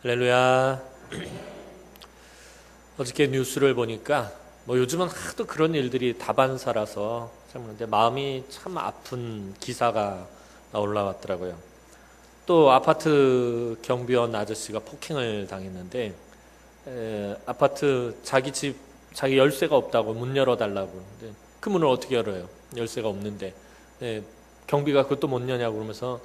할렐루야. 어저께 뉴스를 보니까 요즘은 하도 그런 일들이 다반사라서 참 그런데 마음이 참 아픈 기사가 올라왔더라고요. 또 아파트 경비원 아저씨가 폭행을 당했는데 아파트 자기 집 자기 열쇠가 없다고 문 열어달라고. 근데 그 문을 어떻게 열어요? 열쇠가 없는데. 경비가 그것도 못 여냐고 그러면서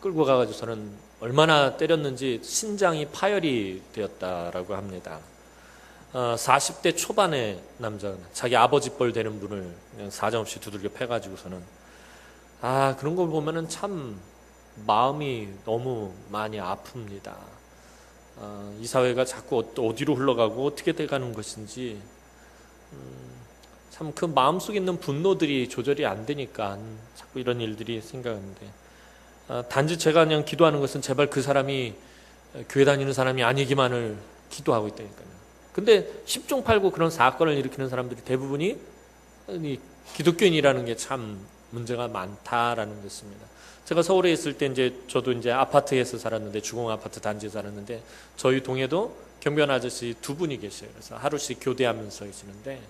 끌고 가가지고서는 얼마나 때렸는지 신장이 파열이 되었다라고 합니다. 40대 초반의 남자, 자기 아버지 뻘 되는 분을 그냥 사정없이 두들겨 패가지고서는 그런 걸 보면은 참 마음이 너무 많이 아픕니다. 이 사회가 자꾸 어디로 흘러가고 어떻게 돼가는 것인지 참 그 마음속에 있는 분노들이 조절이 안 되니까 자꾸 이런 일들이 생각하는데 단지 제가 그냥 기도하는 것은 제발 그 사람이 교회 다니는 사람이 아니기만을 기도하고 있다니까요. 근데 10중 8구 그런 사건을 일으키는 사람들이 대부분이 기독교인이라는 게 참 문제가 많다라는 것입니다. 제가 서울에 있을 때 저도 아파트에서 살았는데 주공 아파트 단지에 살았는데 저희 동에도 경비원 아저씨 두 분이 계셔요. 그래서 하루씩 교대하면서 계시는데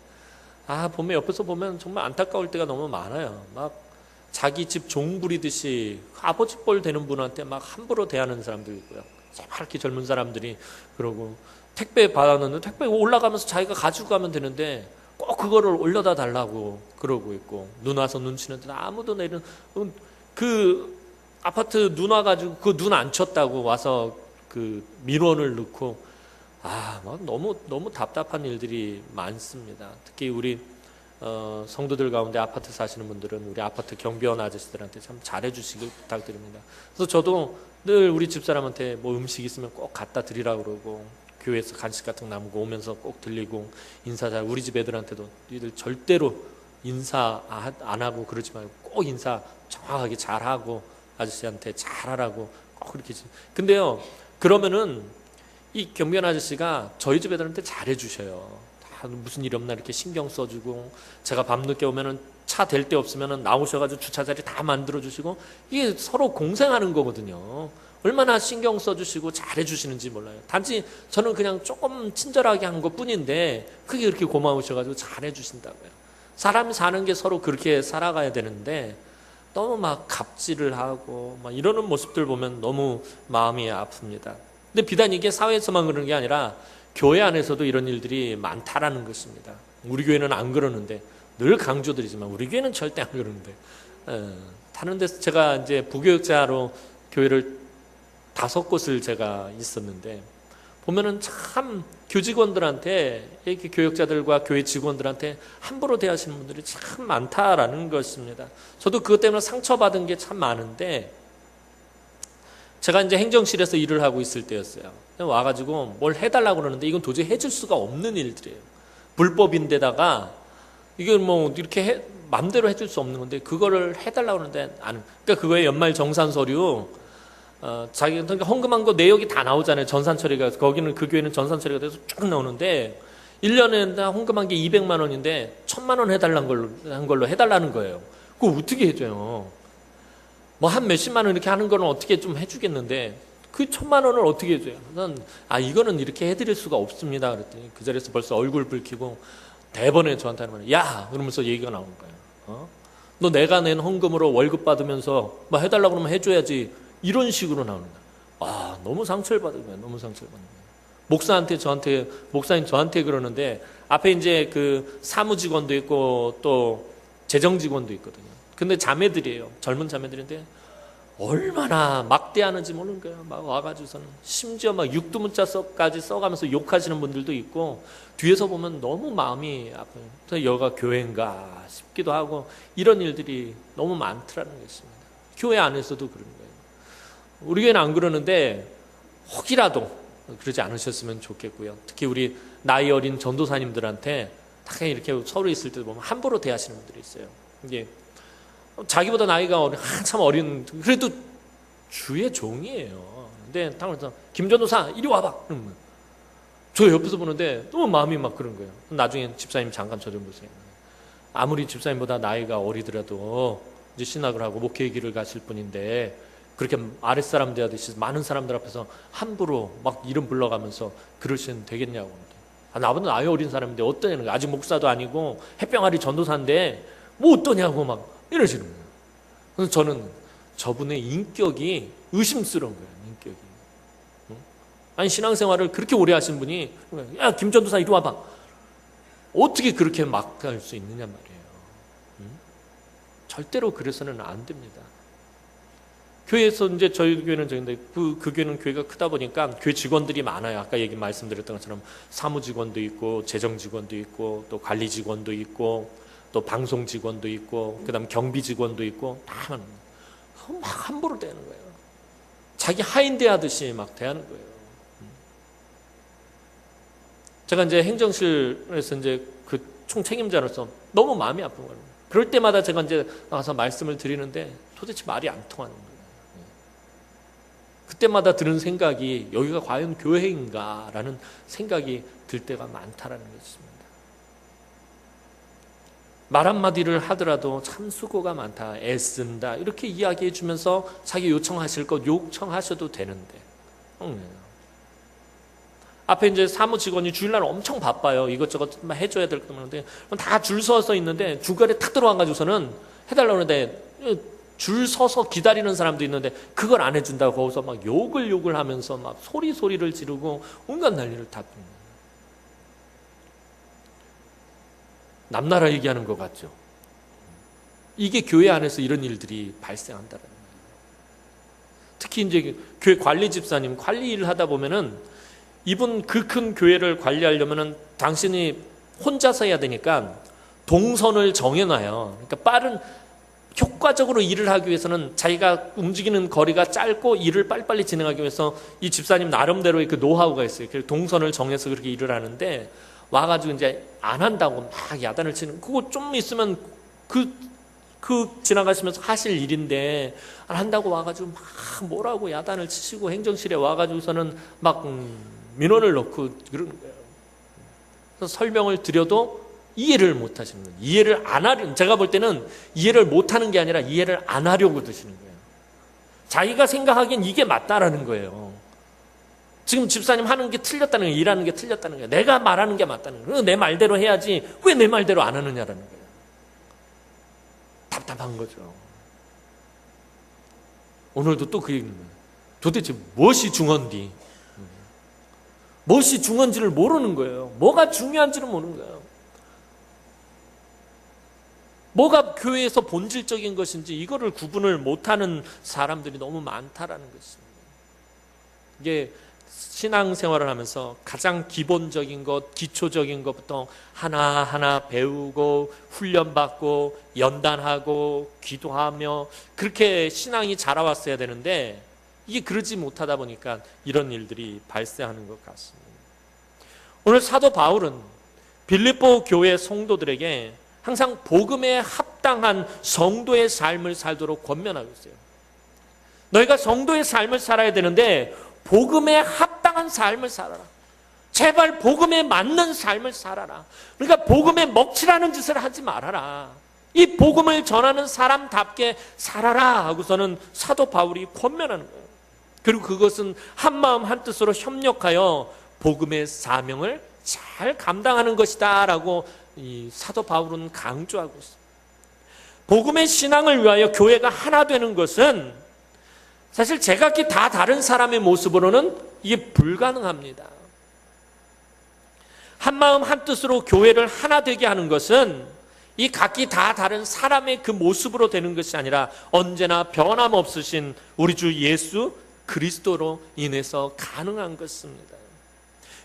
보면 옆에서 보면 정말 안타까울 때가 너무 많아요. 막 자기 집 종 부리듯이 아버지 뻘 되는 분한테 막 함부로 대하는 사람도 있고요. 새파랗게 젊은 사람들이 그러고 택배 받았는데 택배 올라가면서 자기가 가지고 가면 되는데 꼭 그거를 올려다 달라고 그러고 있고 눈 와서 눈 치는데 아무도 내리는 그 아파트 눈 와가지고 그 눈 안 쳤다고 와서 그 민원을 넣고 막 너무 답답한 일들이 많습니다. 특히 우리 성도들 가운데 아파트 사시는 분들은 우리 아파트 경비원 아저씨들한테 참 잘해주시길 부탁드립니다. 그래서 저도 늘 우리 집사람한테 음식 있으면 꼭 갖다 드리라고 그러고 교회에서 간식 같은 거 남고 오면서 꼭 들리고 인사 잘 우리 집 애들한테도 너희들 절대로 인사 안 하고 그러지 말고 꼭 인사 정확하게 잘하고 아저씨한테 잘하라고 꼭 그렇게. 근데요 그러면은 이 경비원 아저씨가 저희 집 애들한테 잘해주셔요. 무슨 일 없나 이렇게 신경 써주고 제가 밤늦게 오면은 차 댈 데 없으면은 나오셔가지고 주차 자리 다 만들어주시고 이게 서로 공생하는 거거든요. 얼마나 신경 써주시고 잘해주시는지 몰라요. 단지 저는 그냥 조금 친절하게 한 것 뿐인데 그게 그렇게 고마우셔가지고 잘해주신다고요. 사람이 사는 게 서로 그렇게 살아가야 되는데 너무 막 갑질을 하고 막 이러는 모습들 보면 너무 마음이 아픕니다. 근데 비단 이게 사회에서만 그러는 게 아니라 교회 안에서도 이런 일들이 많다라는 것입니다. 우리 교회는 안 그러는데 늘 강조드리지만 우리 교회는 절대 안 그러는데 다른 데서 제가 부교육자로 교회를 5곳을 제가 있었는데 보면은 참 교직원들한테 이렇게 교육자들과 교회 직원들한테 함부로 대하시는 분들이 참 많다라는 것입니다. 저도 그것 때문에 상처받은 게 참 많은데 제가 행정실에서 일을 하고 있을 때였어요. 와가지고 뭘 해달라고 그러는데 이건 도저히 해줄 수가 없는 일들이에요. 불법인데다가 이걸 이렇게 맘대로 해줄 수 없는 건데 그거를 해달라고 그러는데 그러니까 그거에 연말 정산 서류 자기가 헌금한 거 내역이 다 나오잖아요. 전산 처리가 거기는 그 교회는 전산 처리가 돼서 쭉 나오는데 1년에 헌금한 게 200만 원인데 1000만 원 해달라는 걸로 해달라는 거예요. 그거 어떻게 해줘요? 한 몇십만 원 이렇게 하는 거는 어떻게 좀 해주겠는데 그 1000만 원을 어떻게 해줘요? 난 이거는 이렇게 해드릴 수가 없습니다. 그랬더니 그 자리에서 벌써 얼굴 붉히고 대번에 저한테 하는 말이에요. 야! 그러면서 얘기가 나오는 거예요. 너 내가 낸 헌금으로 월급 받으면서 해달라고 그러면 해줘야지. 이런 식으로 나오는 거예요. 너무 상처를 받은 거예요. 너무 상처를 받는 거예요. 목사님 저한테 그러는데 앞에 그 사무직원도 있고 또 재정직원도 있거든요. 근데 자매들이에요. 젊은 자매들인데 얼마나 막대하는지 모르는 거예요. 막 와가지고서는 심지어 육두문자까지 써가면서 욕하시는 분들도 있고 뒤에서 보면 너무 마음이 아파요. 여가 교회인가 싶기도 하고 이런 일들이 너무 많더라는 것입니다. 교회 안에서도 그런 거예요. 우리 교회는 안 그러는데 혹이라도 그러지 않으셨으면 좋겠고요. 특히 우리 나이 어린 전도사님들한테 딱 이렇게 서로 있을 때 보면 함부로 대하시는 분들이 있어요. 이게 자기보다 나이가 한참 어린 그래도 주의 종이에요. 근데 당연히 김전도사 이리 와봐. 그러면 저 옆에서 보는데 너무 마음이 막 그런 거예요. 나중에 집사님 잠깐 저 좀 보세요. 아무리 집사님보다 나이가 어리더라도 이제 신학을 하고 목회 길을 가실 분인데 그렇게 아랫사람 대하듯이 많은 사람들 앞에서 함부로 막 이름 불러가면서 그러시면 되겠냐고. 나보다 나이 어린 사람인데 어떠냐는 거예요. 아직 목사도 아니고 햇병아리 전도사인데 뭐 어떠냐고 막 이러시는 거예요. 그래서 저는 저분의 인격이 의심스러운 거예요. 인격이. 아니 신앙생활을 그렇게 오래 하신 분이 야 김 전도사 이리 와봐. 어떻게 그렇게 막 할 수 있느냐 말이에요. 절대로 그래서는 안 됩니다. 교회에서 이제 저희 교회는 저인데 그 교회는 교회가 크다 보니까 교회 직원들이 많아요. 아까 말씀드렸던 것처럼 사무 직원도 있고 재정 직원도 있고 또 관리 직원도 있고 또 방송 직원도 있고 그다음 경비 직원도 있고 다 막 함부로 대하는 거예요. 자기 하인 대하듯이 막 대하는 거예요. 제가 이제 행정실에서 이제 그 총책임자로서 너무 마음이 아픈 거예요. 그럴 때마다 제가 이제 나가서 말씀을 드리는데 도대체 말이 안 통하는 거예요. 그때마다 드는 생각이 여기가 과연 교회인가라는 생각이 들 때가 많다라는 것입니다. 말 한마디를 하더라도 참 수고가 많다, 애쓴다 이렇게 이야기해 주면서 자기 요청하실 것 요청하셔도 되는데 앞에 이제 사무 직원이 주일날 엄청 바빠요. 이것저것 해줘야 될 거 많은데 다 줄 서서 있는데 중간에 탁 들어와가지고서는 해달라고 하는데 줄 서서 기다리는 사람도 있는데 그걸 안 해준다고 거기서 막 욕을 하면서 막 소리를 지르고 온갖 난리를 다 핍니다. 남나라 얘기하는 것 같죠. 이게 교회 안에서 이런 일들이 발생한다는 거예요. 특히 이제 교회 관리 집사님 관리 일을 하다 보면은 이분 그 큰 교회를 관리하려면은 당신이 혼자서 해야 되니까 동선을 정해놔요. 그러니까 빠른 효과적으로 일을 하기 위해서는 자기가 움직이는 거리가 짧고 일을 빨리빨리 진행하기 위해서 이 집사님 나름대로의 그 노하우가 있어요. 그래서 동선을 정해서 그렇게 일을 하는데 와가지고 이제 안 한다고 막 야단을 치는 그거 좀 있으면 그 지나가시면서 하실 일인데 안 한다고 와가지고 막 뭐라고 야단을 치시고 행정실에 와가지고서는 막 민원을 넣고 그러는 거예요. 그래서 설명을 드려도 이해를 못 하시는 거예요. 이해를 안 하려, 제가 볼 때는 이해를 못 하는 게 아니라 이해를 안 하려고 드시는 거예요. 자기가 생각하기엔 이게 맞다라는 거예요. 지금 집사님 하는 게 틀렸다는 거예요. 일하는 게 틀렸다는 거예요. 내가 말하는 게 맞다는 거예요. 내 말대로 해야지 왜 내 말대로 안 하느냐라는 거예요. 답답한 거죠. 오늘도 또 그 얘기입니다. 도대체 무엇이 중헌디? 무엇이 중헌지를 모르는 거예요. 뭐가 중요한지를 모르는 거예요. 뭐가 교회에서 본질적인 것인지 이거를 구분을 못하는 사람들이 너무 많다라는 것입니다. 이게 신앙생활을 하면서 가장 기본적인 것, 기초적인 것부터 하나하나 배우고 훈련받고 연단하고 기도하며 그렇게 신앙이 자라왔어야 되는데 이게 그러지 못하다 보니까 이런 일들이 발생하는 것 같습니다. 오늘 사도 바울은 빌립보 교회 성도들에게 항상 복음에 합당한 성도의 삶을 살도록 권면하고 있어요. 너희가 성도의 삶을 살아야 되는데 복음에 합당한 삶을 살아라. 제발 복음에 맞는 삶을 살아라. 그러니까 복음에 먹칠하는 짓을 하지 말아라. 이 복음을 전하는 사람답게 살아라 하고서는 사도 바울이 권면하는 거예요. 그리고 그것은 한마음 한뜻으로 협력하여 복음의 사명을 잘 감당하는 것이다 라고 이 사도 바울은 강조하고 있습니다. 복음의 신앙을 위하여 교회가 하나 되는 것은 사실 제각기 다 다른 사람의 모습으로는 이게 불가능합니다. 한마음 한뜻으로 교회를 하나 되게 하는 것은 이 각기 다 다른 사람의 그 모습으로 되는 것이 아니라 언제나 변함없으신 우리 주 예수 그리스도로 인해서 가능한 것입니다.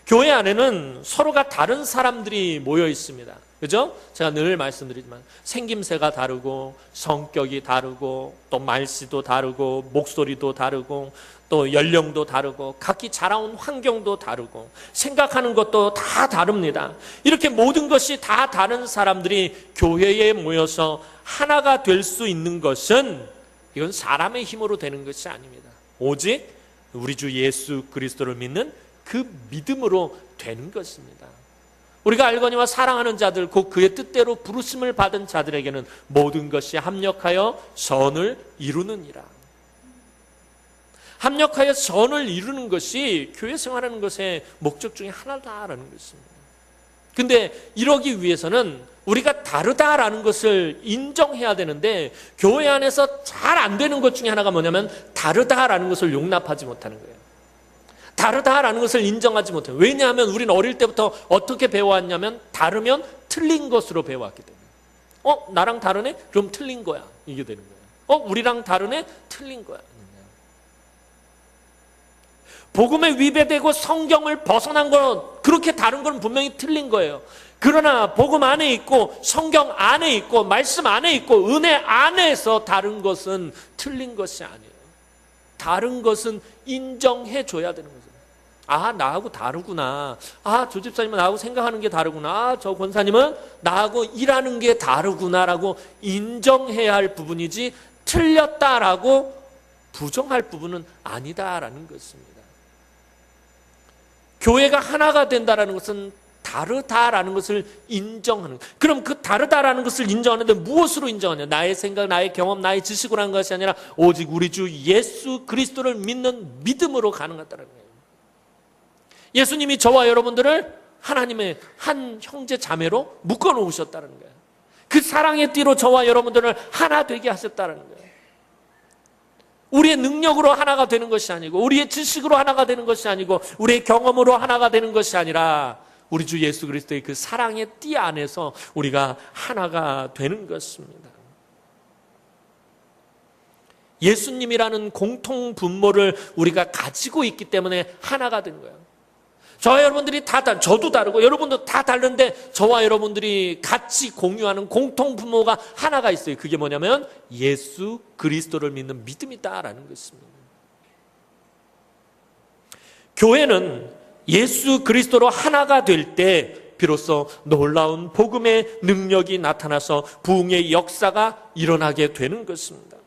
교회 안에는 서로가 다른 사람들이 모여 있습니다. 그죠? 제가 늘 말씀드리지만 생김새가 다르고 성격이 다르고 또 말씨도 다르고 목소리도 다르고 또 연령도 다르고 각기 자라온 환경도 다르고 생각하는 것도 다 다릅니다. 이렇게 모든 것이 다 다른 사람들이 교회에 모여서 하나가 될 수 있는 것은 이건 사람의 힘으로 되는 것이 아닙니다. 오직 우리 주 예수 그리스도를 믿는 그 믿음으로 되는 것입니다. 우리가 알거니와 사랑하는 자들 곧 그의 뜻대로 부르심을 받은 자들에게는 모든 것이 합력하여 선을 이루느니라. 합력하여 선을 이루는 것이 교회 생활하는 것의 목적 중에 하나다라는 것입니다. 근데 이러기 위해서는 우리가 다르다라는 것을 인정해야 되는데, 교회 안에서 잘 안 되는 것 중에 하나가 뭐냐면 다르다라는 것을 용납하지 못하는 거예요. 다르다라는 것을 인정하지 못해요. 왜냐하면 우리는 어릴 때부터 어떻게 배워왔냐면, 다르면 틀린 것으로 배워왔기 때문에. 나랑 다르네? 그럼 틀린 거야. 이게 되는 거예요. 우리랑 다르네? 틀린 거야. 복음에 위배되고 성경을 벗어난 건, 그렇게 다른 건 분명히 틀린 거예요. 그러나 복음 안에 있고 성경 안에 있고 말씀 안에 있고 은혜 안에서 다른 것은 틀린 것이 아니에요. 다른 것은 인정해 줘야 되는 거죠. 나하고 다르구나. 저 집사님은 나하고 생각하는 게 다르구나. 저 권사님은 나하고 일하는 게 다르구나라고 인정해야 할 부분이지, 틀렸다라고 부정할 부분은 아니다라는 것입니다. 교회가 하나가 된다라는 것은 다르다라는 것을 인정하는 거예요. 그럼 그 다르다라는 것을 인정하는데 무엇으로 인정하냐? 나의 생각, 나의 경험, 나의 지식으로 하는 것이 아니라 오직 우리 주 예수 그리스도를 믿는 믿음으로 가능하다는 거예요. 예수님이 저와 여러분들을 하나님의 한 형제 자매로 묶어 놓으셨다는 거예요. 그 사랑의 띠로 저와 여러분들을 하나 되게 하셨다는 거예요. 우리의 능력으로 하나가 되는 것이 아니고, 우리의 지식으로 하나가 되는 것이 아니고, 우리의 경험으로 하나가 되는 것이 아니라 우리 주 예수 그리스도의 그 사랑의 띠 안에서 우리가 하나가 되는 것입니다. 예수님이라는 공통 분모를 우리가 가지고 있기 때문에 하나가 된 거예요. 저와 여러분들이 저도 다르고 여러분도 다 다른데, 저와 여러분들이 같이 공유하는 공통 분모가 하나가 있어요. 그게 뭐냐면 예수 그리스도를 믿는 믿음이다라는 것입니다. 교회는 예수 그리스도로 하나가 될 때 비로소 놀라운 복음의 능력이 나타나서 부흥의 역사가 일어나게 되는 것입니다.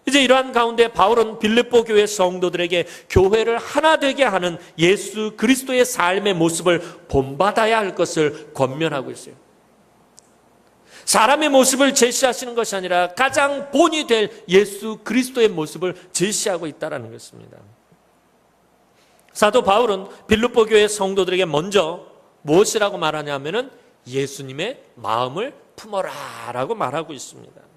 이제 이러한 가운데 바울은 빌립보 교회 성도들에게 교회를 하나 되게 하는 예수 그리스도의 삶의 모습을 본받아야 할 것을 권면하고 있어요. 사람의 모습을 제시하시는 것이 아니라 가장 본이 될 예수 그리스도의 모습을 제시하고 있다는 것입니다. 사도 바울은 빌립보 교회 성도들에게 먼저 무엇이라고 말하냐면은 예수님의 마음을 품어라라고 말하고 있습니다.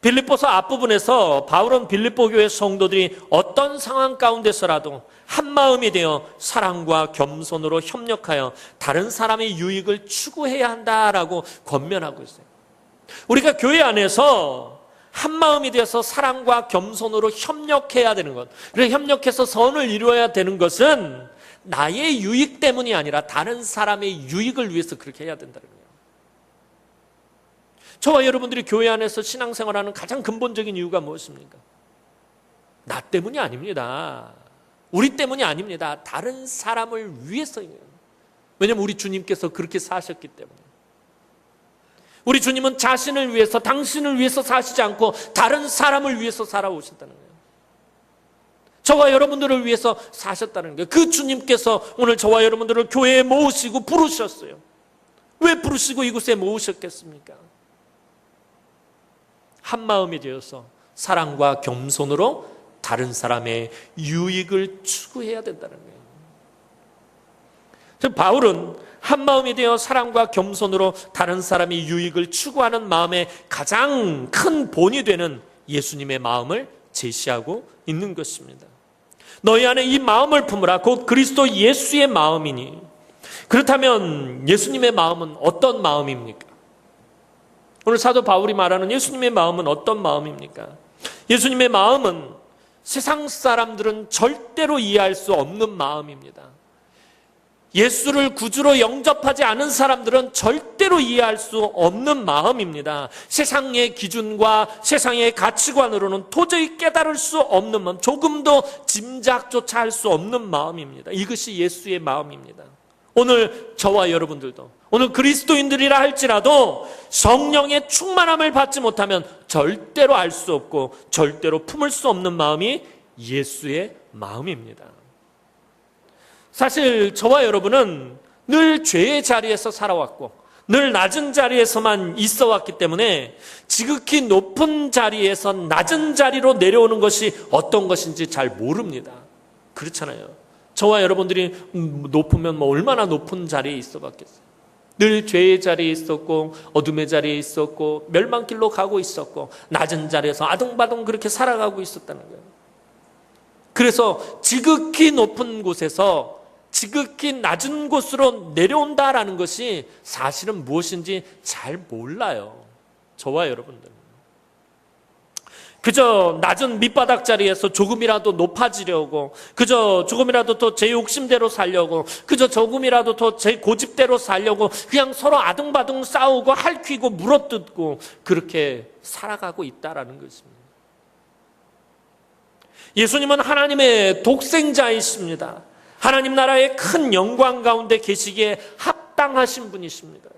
빌립보서 앞부분에서 바울은 빌립보 교회 성도들이 어떤 상황 가운데서라도 한 마음이 되어 사랑과 겸손으로 협력하여 다른 사람의 유익을 추구해야 한다라고 권면하고 있어요. 우리가 교회 안에서 한 마음이 되어서 사랑과 겸손으로 협력해야 되는 것, 그리고 협력해서 선을 이루어야 되는 것은 나의 유익 때문이 아니라 다른 사람의 유익을 위해서 그렇게 해야 된다는 거예요. 저와 여러분들이 교회 안에서 신앙생활하는 가장 근본적인 이유가 무엇입니까? 나 때문이 아닙니다. 우리 때문이 아닙니다. 다른 사람을 위해서예요. 왜냐하면 우리 주님께서 그렇게 사셨기 때문에. 우리 주님은 자신을 위해서, 당신을 위해서 사시지 않고 다른 사람을 위해서 살아오셨다는 거예요. 저와 여러분들을 위해서 사셨다는 거예요. 그 주님께서 오늘 저와 여러분들을 교회에 모으시고 부르셨어요. 왜 부르시고 이곳에 모으셨겠습니까? 한 마음이 되어서 사랑과 겸손으로 다른 사람의 유익을 추구해야 된다는 거예요. 즉 바울은 한 마음이 되어 사랑과 겸손으로 다른 사람의 유익을 추구하는 마음의 가장 큰 본이 되는 예수님의 마음을 제시하고 있는 것입니다. 너희 안에 이 마음을 품으라. 곧 그리스도 예수의 마음이니. 그렇다면 예수님의 마음은 어떤 마음입니까? 오늘 사도 바울이 말하는 예수님의 마음은 어떤 마음입니까? 예수님의 마음은 세상 사람들은 절대로 이해할 수 없는 마음입니다. 예수를 구주로 영접하지 않은 사람들은 절대로 이해할 수 없는 마음입니다. 세상의 기준과 세상의 가치관으로는 도저히 깨달을 수 없는 마음, 조금도 짐작조차 할 수 없는 마음입니다. 이것이 예수의 마음입니다. 오늘 저와 여러분들도, 오늘 그리스도인들이라 할지라도 성령의 충만함을 받지 못하면 절대로 알 수 없고 절대로 품을 수 없는 마음이 예수의 마음입니다. 사실 저와 여러분은 늘 죄의 자리에서 살아왔고, 늘 낮은 자리에서만 있어 왔기 때문에 지극히 높은 자리에서 낮은 자리로 내려오는 것이 어떤 것인지 잘 모릅니다. 그렇잖아요. 저와 여러분들이 높으면 뭐 얼마나 높은 자리에 있어 봤겠어요. 늘 죄의 자리에 있었고 어둠의 자리에 있었고 멸망길로 가고 있었고 낮은 자리에서 아둥바둥 그렇게 살아가고 있었다는 거예요. 그래서 지극히 높은 곳에서 지극히 낮은 곳으로 내려온다라는 것이 사실은 무엇인지 잘 몰라요. 저와 여러분들은. 그저 낮은 밑바닥 자리에서 조금이라도 높아지려고, 그저 조금이라도 더 제 욕심대로 살려고, 그저 조금이라도 더 제 고집대로 살려고 그냥 서로 아둥바둥 싸우고 핥히고 물어뜯고 그렇게 살아가고 있다라는 것입니다. 예수님은 하나님의 독생자이십니다. 하나님 나라의 큰 영광 가운데 계시기에 합당하신 분이십니다.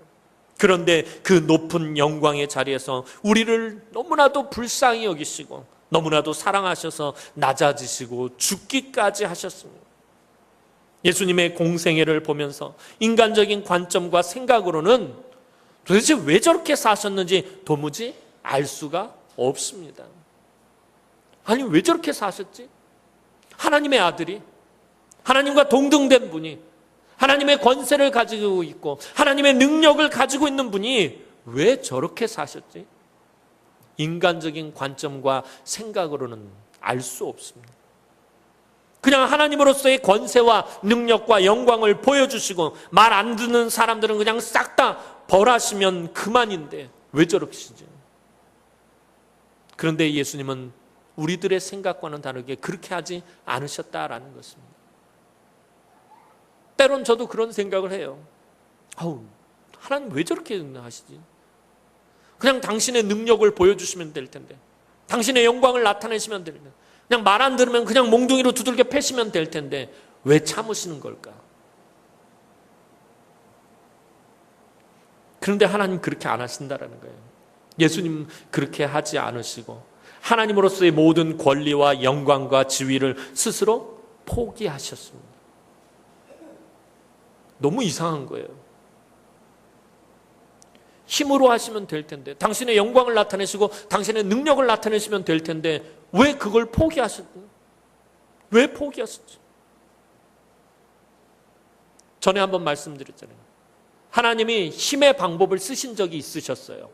그런데 그 높은 영광의 자리에서 우리를 너무나도 불쌍히 여기시고 너무나도 사랑하셔서 낮아지시고 죽기까지 하셨습니다. 예수님의 공생애를 보면서 인간적인 관점과 생각으로는 도대체 왜 저렇게 사셨는지 도무지 알 수가 없습니다. 아니, 왜 저렇게 사셨지? 하나님의 아들이, 하나님과 동등된 분이, 하나님의 권세를 가지고 있고 하나님의 능력을 가지고 있는 분이 왜 저렇게 사셨지? 인간적인 관점과 생각으로는 알 수 없습니다. 그냥 하나님으로서의 권세와 능력과 영광을 보여주시고 말 안 듣는 사람들은 그냥 싹 다 벌하시면 그만인데 왜 저러시지? 그런데 예수님은 우리들의 생각과는 다르게 그렇게 하지 않으셨다라는 것입니다. 때론 저도 그런 생각을 해요. 하나님 왜 저렇게 하시지? 그냥 당신의 능력을 보여주시면 될 텐데, 당신의 영광을 나타내시면 될 텐데, 그냥 말 안 들으면 그냥 몽둥이로 두들겨 패시면 될 텐데 왜 참으시는 걸까? 그런데 하나님 그렇게 안 하신다라는 거예요. 예수님 그렇게 하지 않으시고 하나님으로서의 모든 권리와 영광과 지위를 스스로 포기하셨습니다. 너무 이상한 거예요. 힘으로 하시면 될 텐데, 당신의 영광을 나타내시고 당신의 능력을 나타내시면 될 텐데 왜 그걸 포기하셨나요? 왜 포기하셨죠? 전에 한번 말씀드렸잖아요. 하나님이 힘의 방법을 쓰신 적이 있으셨어요.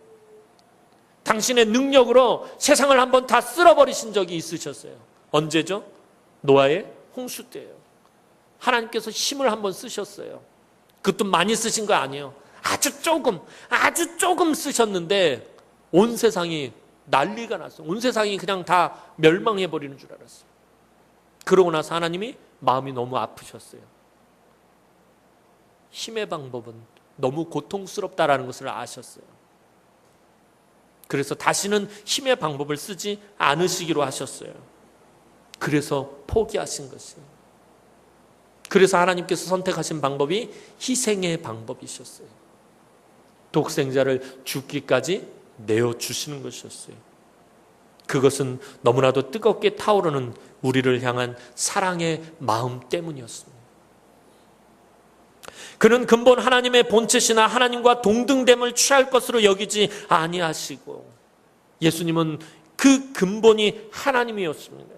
당신의 능력으로 세상을 한번 다 쓸어버리신 적이 있으셨어요. 언제죠? 노아의 홍수 때예요. 하나님께서 힘을 한번 쓰셨어요. 그것도 많이 쓰신 거 아니에요. 아주 조금 쓰셨는데 온 세상이 난리가 났어요. 온 세상이 그냥 다 멸망해버리는 줄 알았어요. 그러고 나서 하나님이 마음이 너무 아프셨어요. 힘의 방법은 너무 고통스럽다라는 것을 아셨어요. 그래서 다시는 힘의 방법을 쓰지 않으시기로 하셨어요. 그래서 포기하신 것이에요. 그래서 하나님께서 선택하신 방법이 희생의 방법이셨어요. 독생자를 죽기까지 내어주시는 것이었어요. 그것은 너무나도 뜨겁게 타오르는 우리를 향한 사랑의 마음 때문이었습니다. 그는 근본 하나님의 본체시나 하나님과 동등됨을 취할 것으로 여기지 아니하시고, 예수님은 그 근본이 하나님이었습니다.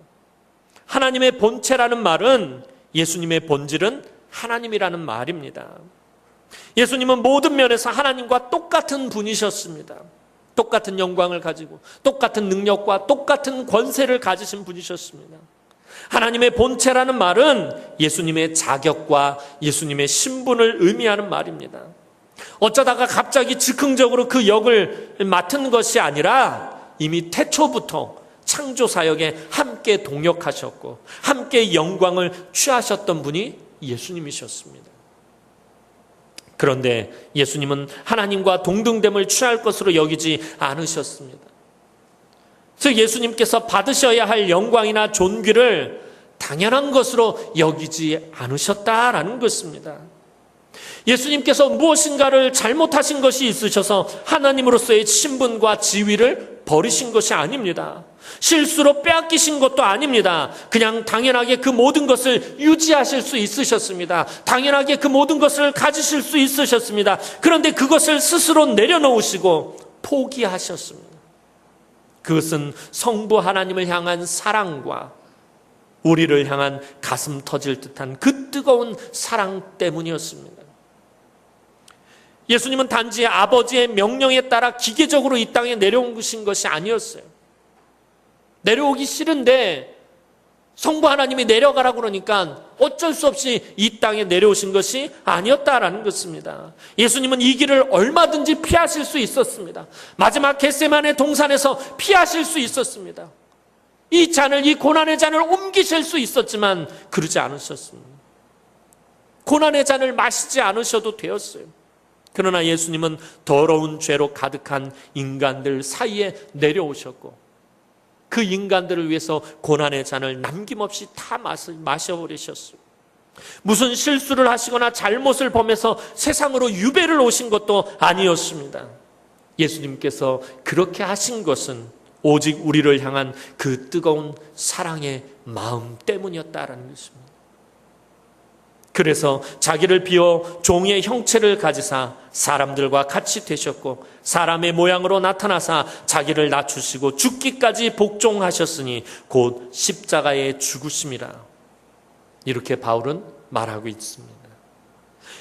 하나님의 본체라는 말은 예수님의 본질은 하나님이라는 말입니다. 예수님은 모든 면에서 하나님과 똑같은 분이셨습니다. 똑같은 영광을 가지고 똑같은 능력과 똑같은 권세를 가지신 분이셨습니다. 하나님의 본체라는 말은 예수님의 자격과 예수님의 신분을 의미하는 말입니다. 어쩌다가 갑자기 즉흥적으로 그 역을 맡은 것이 아니라 이미 태초부터 창조 사역에 함께 동역하셨고 함께 영광을 취하셨던 분이 예수님이셨습니다. 그런데 예수님은 하나님과 동등됨을 취할 것으로 여기지 않으셨습니다. 즉 예수님께서 받으셔야 할 영광이나 존귀를 당연한 것으로 여기지 않으셨다라는 것입니다. 예수님께서 무엇인가를 잘못하신 것이 있으셔서 하나님으로서의 신분과 지위를 버리신 것이 아닙니다. 실수로 빼앗기신 것도 아닙니다. 그냥 당연하게 그 모든 것을 유지하실 수 있으셨습니다. 당연하게 그 모든 것을 가지실 수 있으셨습니다. 그런데 그것을 스스로 내려놓으시고 포기하셨습니다. 그것은 성부 하나님을 향한 사랑과 우리를 향한 가슴 터질 듯한 그 뜨거운 사랑 때문이었습니다. 예수님은 단지 아버지의 명령에 따라 기계적으로 이 땅에 내려오신 것이 아니었어요. 내려오기 싫은데 성부 하나님이 내려가라고 그러니까 어쩔 수 없이 이 땅에 내려오신 것이 아니었다라는 것입니다. 예수님은 이 길을 얼마든지 피하실 수 있었습니다. 마지막 겟세마네 동산에서 피하실 수 있었습니다. 이 잔을, 이 고난의 잔을 옮기실 수 있었지만 그러지 않으셨습니다. 고난의 잔을 마시지 않으셔도 되었어요. 그러나 예수님은 더러운 죄로 가득한 인간들 사이에 내려오셨고 그 인간들을 위해서 고난의 잔을 남김없이 다 마셔버리셨어요. 무슨 실수를 하시거나 잘못을 범해서 세상으로 유배를 오신 것도 아니었습니다. 예수님께서 그렇게 하신 것은 오직 우리를 향한 그 뜨거운 사랑의 마음 때문이었다라는 것입니다. 그래서 자기를 비워 종의 형체를 가지사 사람들과 같이 되셨고 사람의 모양으로 나타나사 자기를 낮추시고 죽기까지 복종하셨으니 곧 십자가에 죽으심이라. 이렇게 바울은 말하고 있습니다.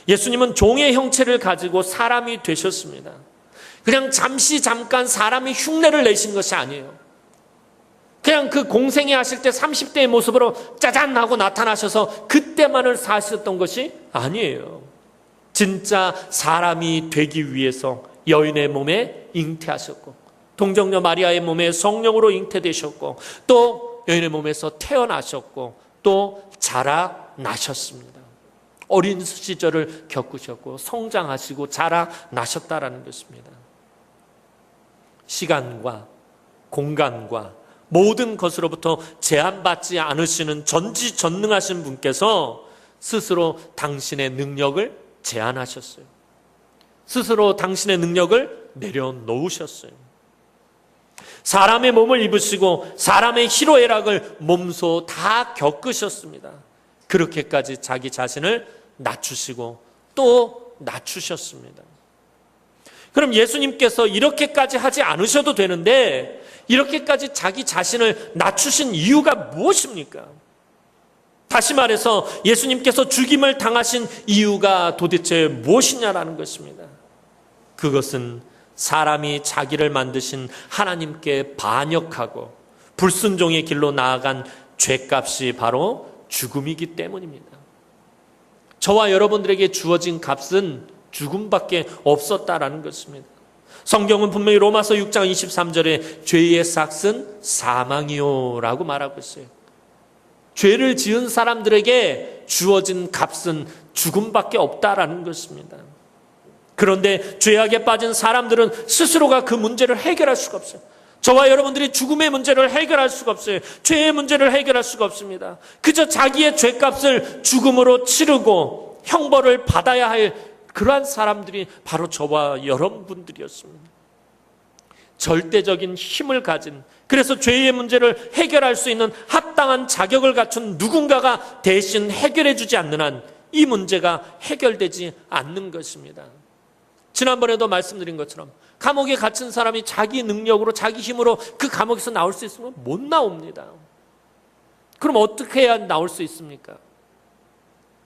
예수님은 종의 형체를 가지고 사람이 되셨습니다. 그냥 잠깐 사람의 흉내를 내신 것이 아니에요. 그냥 그 공생애 하실 때 30대의 모습으로 짜잔 하고 나타나셔서 그때만을 사셨던 것이 아니에요. 진짜 사람이 되기 위해서 여인의 몸에 잉태하셨고 동정녀 마리아의 몸에 성령으로 잉태되셨고 또 여인의 몸에서 태어나셨고 또 자라나셨습니다. 어린 시절을 겪으셨고 성장하시고 자라나셨다라는 것입니다. 시간과 공간과 모든 것으로부터 제한받지 않으시는 전지전능하신 분께서 스스로 당신의 능력을 제한하셨어요. 스스로 당신의 능력을 내려놓으셨어요. 사람의 몸을 입으시고 사람의 희로애락을 몸소 다 겪으셨습니다. 그렇게까지 자기 자신을 낮추시고 또 낮추셨습니다. 그럼 예수님께서 이렇게까지 하지 않으셔도 되는데 이렇게까지 자기 자신을 낮추신 이유가 무엇입니까? 다시 말해서 예수님께서 죽임을 당하신 이유가 도대체 무엇이냐라는 것입니다. 그것은 사람이 자기를 만드신 하나님께 반역하고 불순종의 길로 나아간 죄값이 바로 죽음이기 때문입니다. 저와 여러분들에게 주어진 값은 죽음밖에 없었다라는 것입니다. 성경은 분명히 로마서 6장 23절에 죄의 삭은 사망이요 라고 말하고 있어요. 죄를 지은 사람들에게 주어진 값은 죽음밖에 없다라는 것입니다. 그런데 죄악에 빠진 사람들은 스스로가 그 문제를 해결할 수가 없어요. 저와 여러분들이 죽음의 문제를 해결할 수가 없어요. 죄의 문제를 해결할 수가 없습니다. 그저 자기의 죄값을 죽음으로 치르고 형벌을 받아야 할 그러한 사람들이 바로 저와 여러분들이었습니다. 절대적인 힘을 가진, 그래서 죄의 문제를 해결할 수 있는 합당한 자격을 갖춘 누군가가 대신 해결해 주지 않는 한 이 문제가 해결되지 않는 것입니다. 지난번에도 말씀드린 것처럼 감옥에 갇힌 사람이 자기 능력으로 자기 힘으로 그 감옥에서 나올 수 있으면 못 나옵니다. 그럼 어떻게 해야 나올 수 있습니까?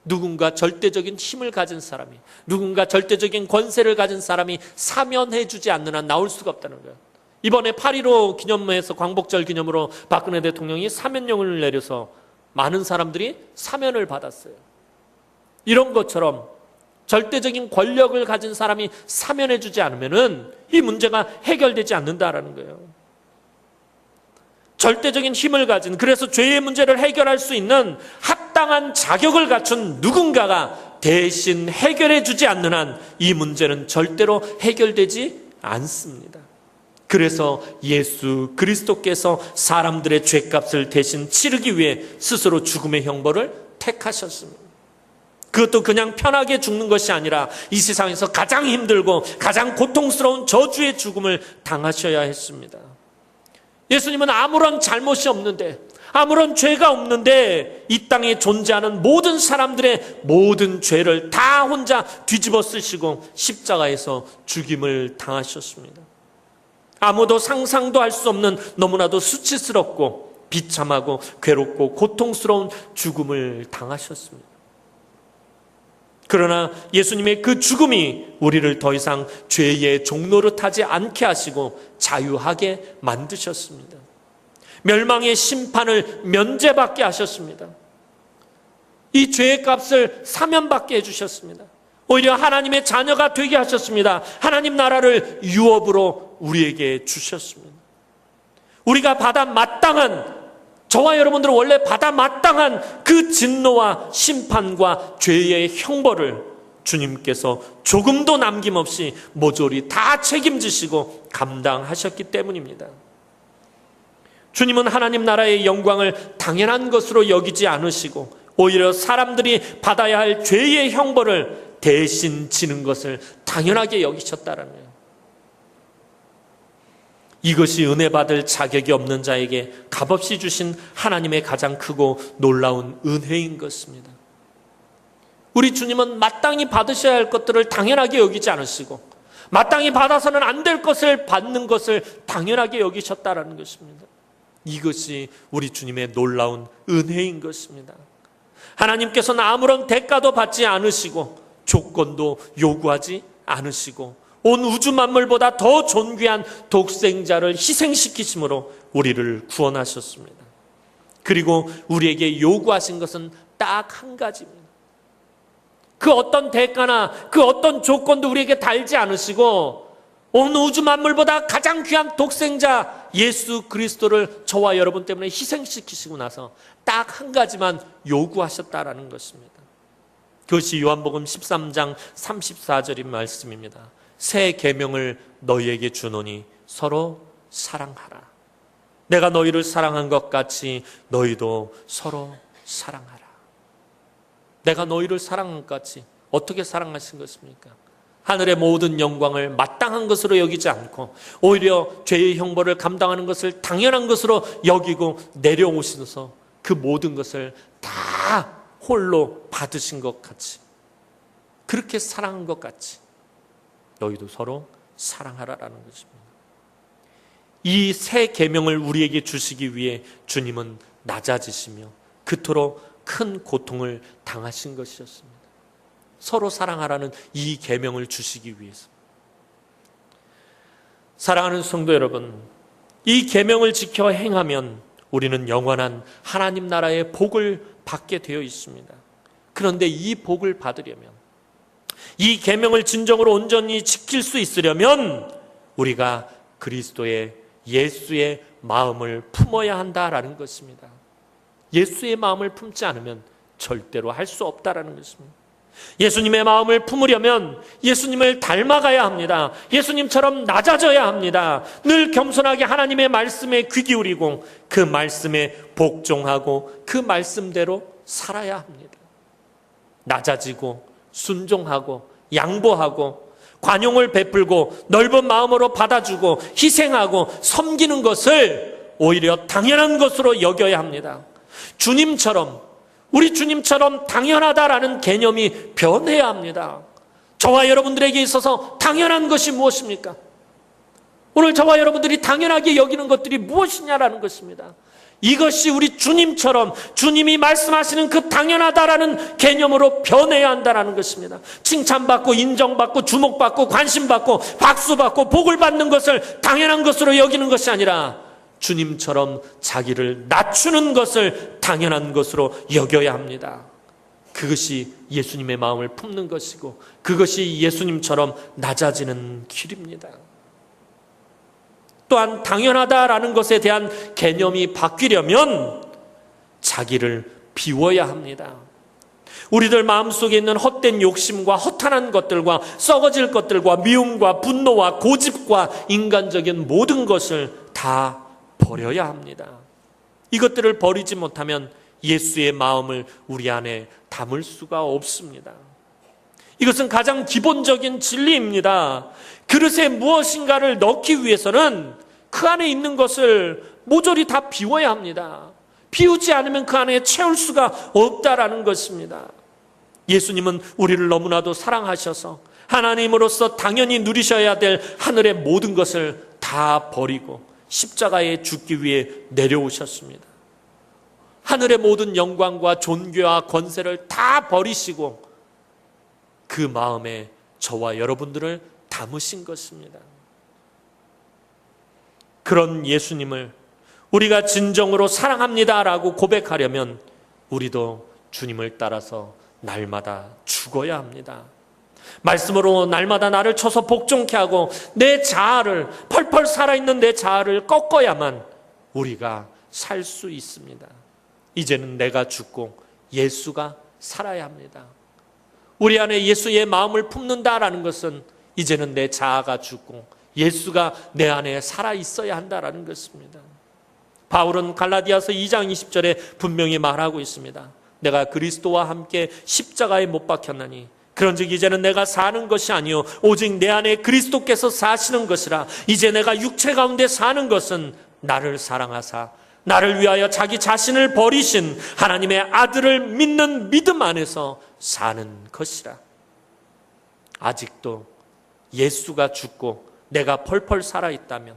누군가 절대적인 힘을 가진 사람이, 누군가 절대적인 권세를 가진 사람이 사면해 주지 않는 한 나올 수가 없다는 거예요. 이번에 8.15 기념회에서 광복절 기념으로 박근혜 대통령이 사면령을 내려서 많은 사람들이 사면을 받았어요. 이런 것처럼 절대적인 권력을 가진 사람이 사면해 주지 않으면은 이 문제가 해결되지 않는다라는 거예요. 절대적인 힘을 가진, 그래서 죄의 문제를 해결할 수 있는 합당한 자격을 갖춘 누군가가 대신 해결해 주지 않는 한 이 문제는 절대로 해결되지 않습니다. 그래서 예수 그리스도께서 사람들의 죄값을 대신 치르기 위해 스스로 죽음의 형벌을 택하셨습니다. 그것도 그냥 편하게 죽는 것이 아니라 이 세상에서 가장 힘들고 가장 고통스러운 저주의 죽음을 당하셔야 했습니다. 예수님은 아무런 잘못이 없는데, 아무런 죄가 없는데 이 땅에 존재하는 모든 사람들의 모든 죄를 다 혼자 뒤집어 쓰시고 십자가에서 죽임을 당하셨습니다. 아무도 상상도 할 수 없는 너무나도 수치스럽고 비참하고 괴롭고 고통스러운 죽음을 당하셨습니다. 그러나 예수님의 그 죽음이 우리를 더 이상 죄의 종노릇하지 않게 하시고 자유하게 만드셨습니다. 멸망의 심판을 면제받게 하셨습니다. 이 죄의 값을 사면받게 해주셨습니다. 오히려 하나님의 자녀가 되게 하셨습니다. 하나님 나라를 유업으로 우리에게 주셨습니다. 우리가 받아 마땅한, 저와 여러분들은 원래 받아 마땅한 그 진노와 심판과 죄의 형벌을 주님께서 조금도 남김없이 모조리 다 책임지시고 감당하셨기 때문입니다. 주님은 하나님 나라의 영광을 당연한 것으로 여기지 않으시고 오히려 사람들이 받아야 할 죄의 형벌을 대신 지는 것을 당연하게 여기셨다라는 거예요. 이것이 은혜 받을 자격이 없는 자에게 값없이 주신 하나님의 가장 크고 놀라운 은혜인 것입니다. 우리 주님은 마땅히 받으셔야 할 것들을 당연하게 여기지 않으시고 마땅히 받아서는 안 될 것을 받는 것을 당연하게 여기셨다라는 것입니다. 이것이 우리 주님의 놀라운 은혜인 것입니다. 하나님께서는 아무런 대가도 받지 않으시고 조건도 요구하지 않으시고 온 우주 만물보다 더 존귀한 독생자를 희생시키심으로 우리를 구원하셨습니다. 그리고 우리에게 요구하신 것은 딱 한 가지입니다. 그 어떤 대가나 그 어떤 조건도 우리에게 달지 않으시고 온 우주 만물보다 가장 귀한 독생자 예수 그리스도를 저와 여러분 때문에 희생시키시고 나서 딱 한 가지만 요구하셨다라는 것입니다. 그것이 요한복음 13장 34절인 말씀입니다. 새 계명을 너희에게 주노니 서로 사랑하라. 내가 너희를 사랑한 것 같이 너희도 서로 사랑하라. 내가 너희를 사랑한 것 같이 어떻게 사랑하신 것입니까? 하늘의 모든 영광을 마땅한 것으로 여기지 않고 오히려 죄의 형벌을 감당하는 것을 당연한 것으로 여기고 내려오셔서 그 모든 것을 다 홀로 받으신 것 같이, 그렇게 사랑한 것 같이 너희도 서로 사랑하라라는 것입니다. 이 새 계명을 우리에게 주시기 위해 주님은 낮아지시며 그토록 큰 고통을 당하신 것이었습니다. 서로 사랑하라는 이 계명을 주시기 위해서. 사랑하는 성도 여러분, 이 계명을 지켜 행하면 우리는 영원한 하나님 나라의 복을 받게 되어 있습니다. 그런데 이 복을 받으려면, 이 계명을 진정으로 온전히 지킬 수 있으려면 우리가 그리스도의 예수의 마음을 품어야 한다라는 것입니다. 예수의 마음을 품지 않으면 절대로 할 수 없다라는 것입니다. 예수님의 마음을 품으려면 예수님을 닮아가야 합니다. 예수님처럼 낮아져야 합니다. 늘 겸손하게 하나님의 말씀에 귀 기울이고 그 말씀에 복종하고 그 말씀대로 살아야 합니다. 낮아지고 순종하고 양보하고 관용을 베풀고 넓은 마음으로 받아주고 희생하고 섬기는 것을 오히려 당연한 것으로 여겨야 합니다. 주님처럼, 우리 주님처럼 당연하다라는 개념이 변해야 합니다. 저와 여러분들에게 있어서 당연한 것이 무엇입니까? 오늘 저와 여러분들이 당연하게 여기는 것들이 무엇이냐라는 것입니다. 이것이 우리 주님처럼 주님이 말씀하시는 그 당연하다라는 개념으로 변해야 한다는 것입니다. 칭찬받고 인정받고 주목받고 관심받고 박수받고 복을 받는 것을 당연한 것으로 여기는 것이 아니라 주님처럼 자기를 낮추는 것을 당연한 것으로 여겨야 합니다. 그것이 예수님의 마음을 품는 것이고 그것이 예수님처럼 낮아지는 길입니다. 또한 당연하다라는 것에 대한 개념이 바뀌려면 자기를 비워야 합니다. 우리들 마음속에 있는 헛된 욕심과 허탄한 것들과 썩어질 것들과 미움과 분노와 고집과 인간적인 모든 것을 다 버려야 합니다. 이것들을 버리지 못하면 예수의 마음을 우리 안에 담을 수가 없습니다. 이것은 가장 기본적인 진리입니다. 그릇에 무엇인가를 넣기 위해서는 그 안에 있는 것을 모조리 다 비워야 합니다. 비우지 않으면 그 안에 채울 수가 없다라는 것입니다. 예수님은 우리를 너무나도 사랑하셔서 하나님으로서 당연히 누리셔야 될 하늘의 모든 것을 다 버리고 십자가에 죽기 위해 내려오셨습니다. 하늘의 모든 영광과 존귀와 권세를 다 버리시고 그 마음에 저와 여러분들을 담으신 것입니다. 그런 예수님을 우리가 진정으로 사랑합니다라고 고백하려면 우리도 주님을 따라서 날마다 죽어야 합니다. 말씀으로 날마다 나를 쳐서 복종케 하고 내 자아를, 펄펄 살아있는 내 자아를 꺾어야만 우리가 살 수 있습니다. 이제는 내가 죽고 예수가 살아야 합니다. 우리 안에 예수의 마음을 품는다라는 것은 이제는 내 자아가 죽고 예수가 내 안에 살아있어야 한다라는 것입니다. 바울은 갈라디아서 2장 20절에 분명히 말하고 있습니다. 내가 그리스도와 함께 십자가에 못 박혔나니 그런즉 이제는 내가 사는 것이 아니요 오직 내 안에 그리스도께서 사시는 것이라. 이제 내가 육체 가운데 사는 것은 나를 사랑하사 나를 위하여 자기 자신을 버리신 하나님의 아들을 믿는 믿음 안에서 사는 것이라. 아직도 예수가 죽고 내가 펄펄 살아있다면,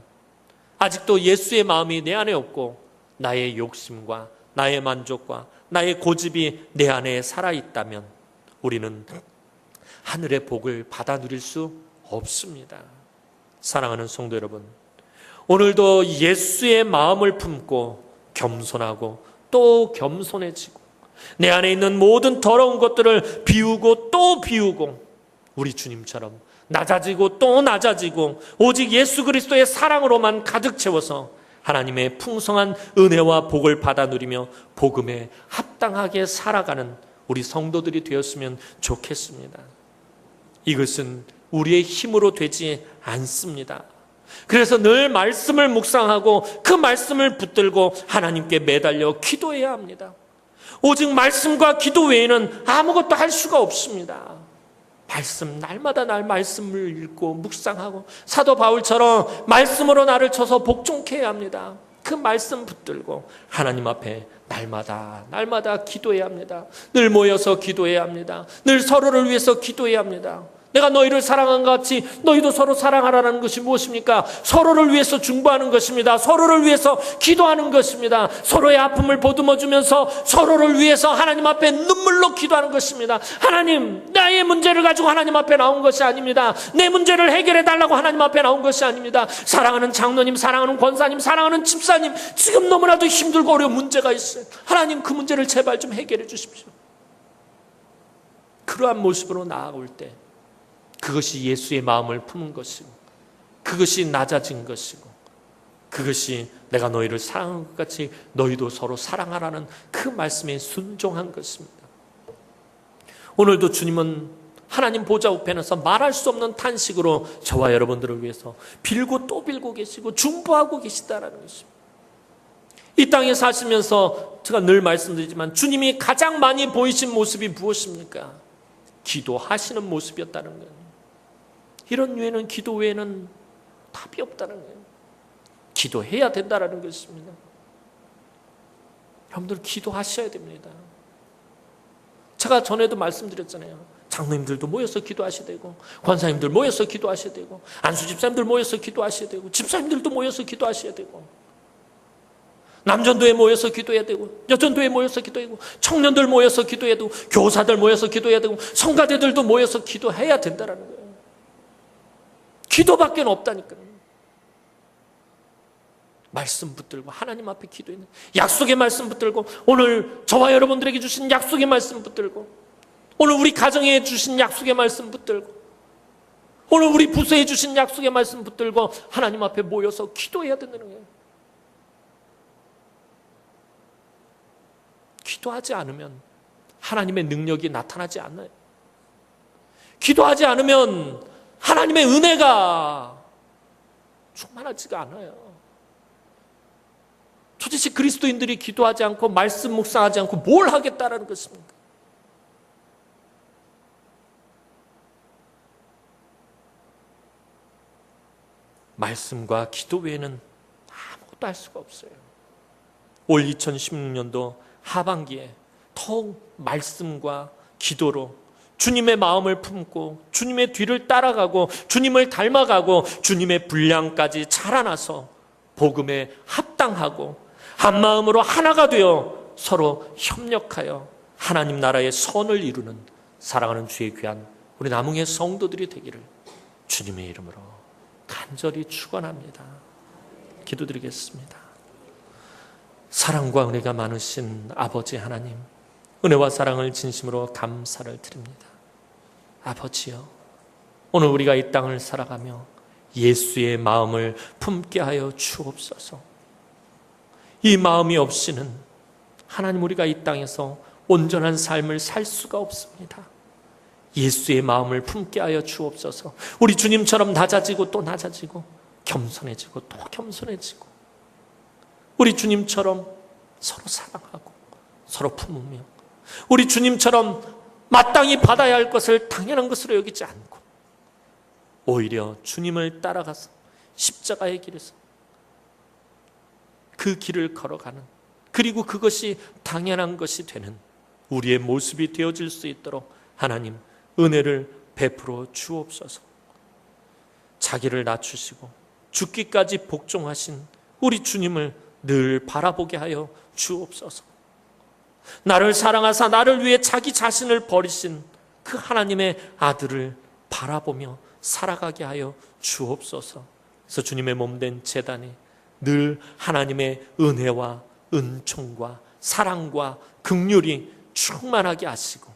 아직도 예수의 마음이 내 안에 없고 나의 욕심과 나의 만족과 나의 고집이 내 안에 살아있다면 우리는 하늘의 복을 받아 누릴 수 없습니다. 사랑하는 성도 여러분, 오늘도 예수의 마음을 품고 겸손하고 또 겸손해지고 내 안에 있는 모든 더러운 것들을 비우고 또 비우고 우리 주님처럼 낮아지고 또 낮아지고 오직 예수 그리스도의 사랑으로만 가득 채워서 하나님의 풍성한 은혜와 복을 받아 누리며 복음에 합당하게 살아가는 우리 성도들이 되었으면 좋겠습니다. 이것은 우리의 힘으로 되지 않습니다. 그래서 늘 말씀을 묵상하고 그 말씀을 붙들고 하나님께 매달려 기도해야 합니다. 오직 말씀과 기도 외에는 아무것도 할 수가 없습니다. 말씀, 날마다 날 말씀을 읽고 묵상하고 사도 바울처럼 말씀으로 나를 쳐서 복종케 해야 합니다. 그 말씀 붙들고 하나님 앞에 날마다 기도해야 합니다. 늘 모여서 기도해야 합니다. 늘 서로를 위해서 기도해야 합니다. 내가 너희를 사랑한 것 같이 너희도 서로 사랑하라는 것이 무엇입니까? 서로를 위해서 중보하는 것입니다. 서로를 위해서 기도하는 것입니다. 서로의 아픔을 보듬어주면서 서로를 위해서 하나님 앞에 눈물로 기도하는 것입니다. 하나님, 나의 문제를 가지고 하나님 앞에 나온 것이 아닙니다. 내 문제를 해결해 달라고 하나님 앞에 나온 것이 아닙니다. 사랑하는 장로님, 사랑하는 권사님, 사랑하는 집사님, 지금 너무나도 힘들고 어려운 문제가 있어요. 하나님, 그 문제를 제발 좀 해결해 주십시오. 그러한 모습으로 나아올 때 그것이 예수의 마음을 품은 것이고 그것이 낮아진 것이고 그것이 내가 너희를 사랑한 것 같이 너희도 서로 사랑하라는 그 말씀에 순종한 것입니다. 오늘도 주님은 하나님 보좌 우편에서 말할 수 없는 탄식으로 저와 여러분들을 위해서 빌고 또 빌고 계시고 중보하고 계시다라는 것입니다. 이 땅에 사시면서 제가 늘 말씀드리지만 주님이 가장 많이 보이신 모습이 무엇입니까? 기도하시는 모습이었다는 거예요. 이런 외에는, 기도 외에는 답이 없다는 거예요. 기도해야 된다는 것입니다. 여러분들 기도하셔야 됩니다. 제가 전에도 말씀드렸잖아요. 장로님들도 모여서 기도하셔야 되고 권사님들 모여서 기도하셔야 되고 안수 집사님들 모여서 기도하셔야 되고 집사님들도 모여서 기도하셔야 되고 남전도에 모여서 기도해야 되고 여전도에 모여서 기도해야 되고 청년들 모여서 기도해야 되고 교사들 모여서 기도해야 되고 성가대들도 모여서 기도해야 된다는 거예요. 기도밖에 없다니까요. 말씀 붙들고 하나님 앞에 기도했는 약속의 말씀 붙들고 오늘 저와 여러분들에게 주신 약속의 말씀 붙들고 오늘 우리 가정에 주신 약속의 말씀 붙들고 오늘 우리 부서에 주신 약속의 말씀 붙들고 하나님 앞에 모여서 기도해야 된다는 거예요. 기도하지 않으면 하나님의 능력이 나타나지 않아요. 기도하지 않으면 하나님의 은혜가 충만하지가 않아요. 도대체 그리스도인들이 기도하지 않고 말씀 묵상하지 않고 뭘 하겠다라는 것입니까? 말씀과 기도 외에는 아무것도 할 수가 없어요. 올 2016년도 하반기에 더욱 말씀과 기도로 주님의 마음을 품고 주님의 뒤를 따라가고 주님을 닮아가고 주님의 분량까지 자라나서 복음에 합당하고 한 마음으로 하나가 되어 서로 협력하여 하나님 나라의 선을 이루는 사랑하는 주의 귀한 우리 남흥의 성도들이 되기를 주님의 이름으로 간절히 축원합니다. 기도드리겠습니다. 사랑과 은혜가 많으신 아버지 하나님, 은혜와 사랑을 진심으로 감사를 드립니다. 아버지여, 오늘 우리가 이 땅을 살아가며 예수의 마음을 품게 하여 주옵소서. 이 마음이 없이는 하나님 우리가 이 땅에서 온전한 삶을 살 수가 없습니다. 예수의 마음을 품게 하여 주옵소서. 우리 주님처럼 낮아지고 또 낮아지고 겸손해지고 또 겸손해지고 우리 주님처럼 서로 사랑하고 서로 품으며 우리 주님처럼 마땅히 받아야 할 것을 당연한 것으로 여기지 않고 오히려 주님을 따라가서 십자가의 길에서 그 길을 걸어가는, 그리고 그것이 당연한 것이 되는 우리의 모습이 되어질 수 있도록 하나님 은혜를 베풀어 주옵소서. 자기를 낮추시고 죽기까지 복종하신 우리 주님을 늘 바라보게 하여 주옵소서. 나를 사랑하사 나를 위해 자기 자신을 버리신 그 하나님의 아들을 바라보며 살아가게 하여 주옵소서. 그래서 주님의 몸된 제단에 늘 하나님의 은혜와 은총과 사랑과 긍휼이 충만하게 하시고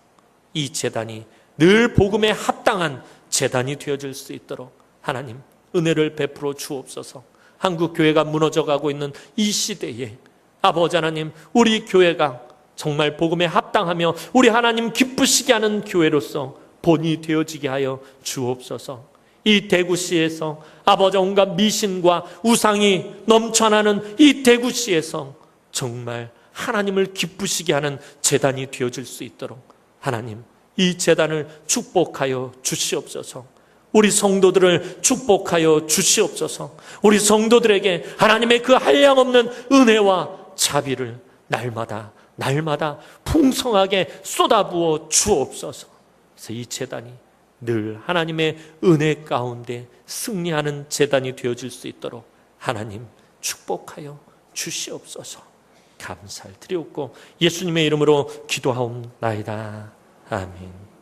이 제단이 늘 복음에 합당한 제단이 되어질 수 있도록 하나님 은혜를 베풀어 주옵소서. 한국 교회가 무너져가고 있는 이 시대에 아버지 하나님, 우리 교회가 정말 복음에 합당하며 우리 하나님 기쁘시게 하는 교회로서 본이 되어지게 하여 주옵소서. 이 대구시에서 아버지 온갖 미신과 우상이 넘쳐나는 이 대구시에서 정말 하나님을 기쁘시게 하는 제단이 되어질 수 있도록 하나님 이 제단을 축복하여 주시옵소서. 우리 성도들을 축복하여 주시옵소서. 우리 성도들에게 하나님의 그 한량없는 은혜와 자비를 날마다 풍성하게 쏟아부어 주옵소서. 그래서 이 제단이 늘 하나님의 은혜 가운데 승리하는 제단이 되어질 수 있도록 하나님 축복하여 주시옵소서. 감사를 드리옵고 예수님의 이름으로 기도하옵나이다. 아멘.